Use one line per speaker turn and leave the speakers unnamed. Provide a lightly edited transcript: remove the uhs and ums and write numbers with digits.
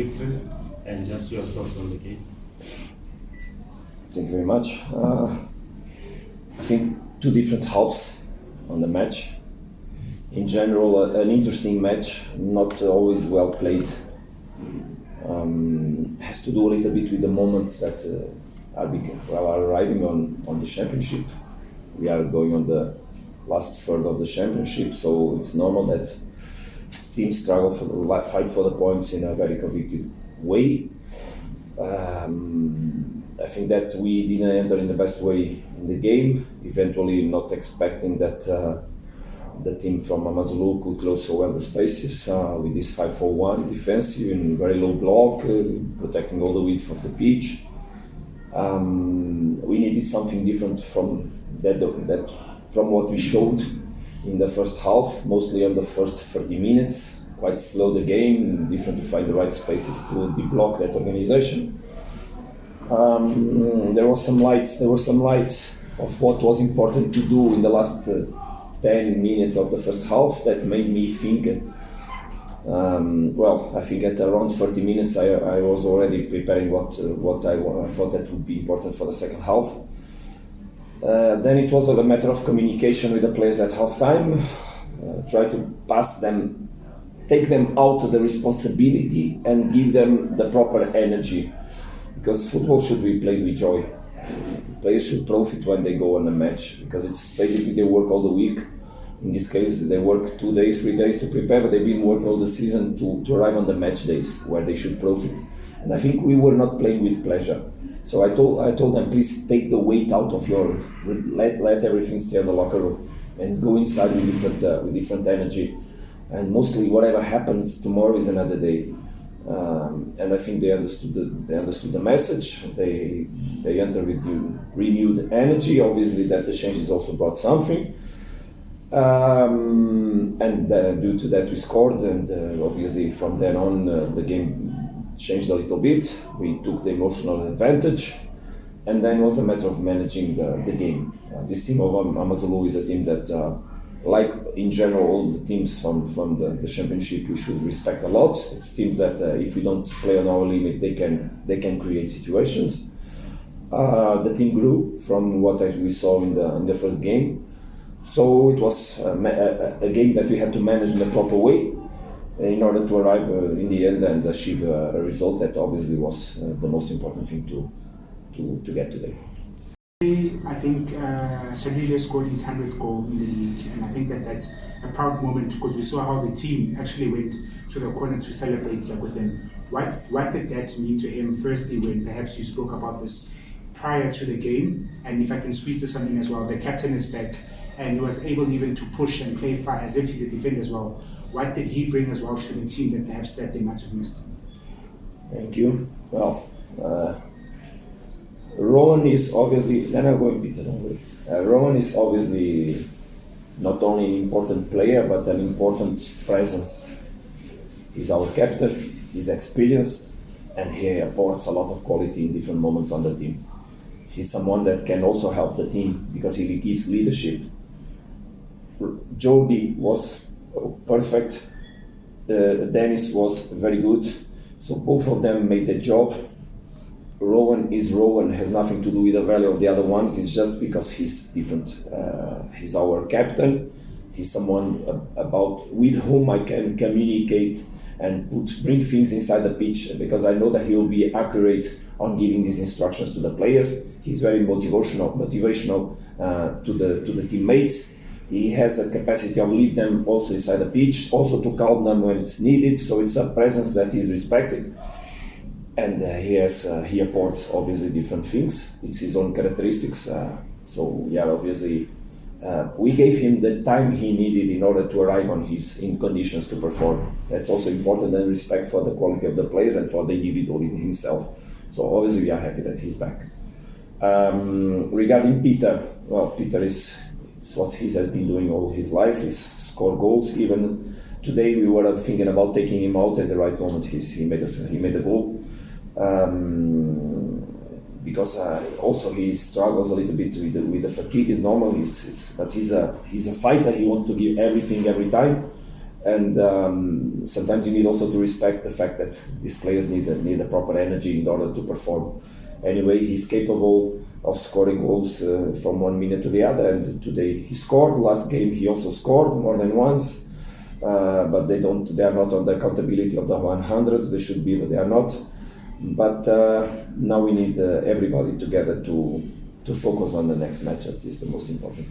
victory, and just your thoughts on the game.
Thank you very much. I think two different halves on the match. In general, an interesting match, not always well played. Has to do a little bit with the moments that are arriving on the championship. We are going on the last third of the championship, so it's normal that teams struggle fight for the points in a very convicted way. I think that we didn't enter in the best way in the game, eventually not expecting that the team from Amazulu could close so well the spaces with this 5-4-1 defensive and very low block, protecting all the width of the pitch. We needed something different from from what we showed in the first half, mostly on the first 30 minutes. Quite slow the game, different to find the right spaces to deblock that organization. There were some lights of what was important to do in the last 10 minutes of the first half that made me think. I think at around 30 minutes I was already preparing what I thought that would be important for the second half. Then it was a matter of communication with the players at halftime, try to pass them, take them out of the responsibility and give them the proper energy, because football should be played with joy. Players should profit when they go on a match, because it's basically they work all the week. In this case, they work 2 days, 3 days to prepare, but they've been working all the season to arrive on the match days where they should profit. And I think we were not playing with pleasure. So I told them, please take the weight out of let everything stay in the locker room and go inside with different energy. And mostly whatever happens tomorrow is another day. And I think they understood the message. They entered with renewed energy. Obviously, that the changes also brought something. And due to that we scored, and obviously from then on the game changed a little bit. We took the emotional advantage, and then it was a matter of managing the game. This team of Amazulu is a team that, like in general all the teams from the championship, we should respect a lot. It's teams that if we don't play on our limit, they can create situations. The team grew from what we saw in the first game. So it was a game that we had to manage in a proper way in order to arrive in the end and achieve a result that obviously was the most important thing to get today.
I think Shabile scored his 100th goal in the league, and I think that's a proud moment because we saw how the team actually went to the corner to celebrate with him. What did that mean to him, firstly, when perhaps you spoke about this prior to the game? And if I can squeeze this one in as well, the captain is back and he was able even to push and play far as if he's a defender as well. What did he bring as well to the team that perhaps that they might have missed?
Thank you. Well, Rowan is obviously, Rowan is obviously not only an important player but an important presence. He's our captain, he's experienced, and he apports a lot of quality in different moments on the team. He's someone that can also help the team because he gives leadership. Jordi was perfect, Dennis was very good, so both of them made the job. Rowan is Rowan, has nothing to do with the value of the other ones, it's just because he's different. He's our captain, he's someone with whom I can communicate and bring things inside the pitch, because I know that he will be accurate on giving these instructions to the players. He's very motivational to the teammates. He has a capacity of lead them also inside the pitch, also to calm them when it's needed. So it's a presence that is respected, and he apports obviously different things. It's his own characteristics. Obviously. We gave him the time he needed in order to arrive in conditions to perform. That's also important, and respect for the quality of the players and for the individual in himself. So obviously we are happy that he's back. Regarding Peter, well, Peter it's what he has been doing all his life, is score goals. Even today we were thinking about taking him out at the right moment. He made a goal. Because also he struggles a little bit with the fatigue. Is normal, but he's a fighter. He wants to give everything every time, And sometimes you need also to respect the fact that these players need a proper energy in order to perform. Anyway, he's capable of scoring goals from 1 minute to the other, and today he scored. Last game he also scored more than once, but they are not on the accountability of the 100s. They should be, but they are not. But now we need everybody together to focus on the next matches. This is the most important.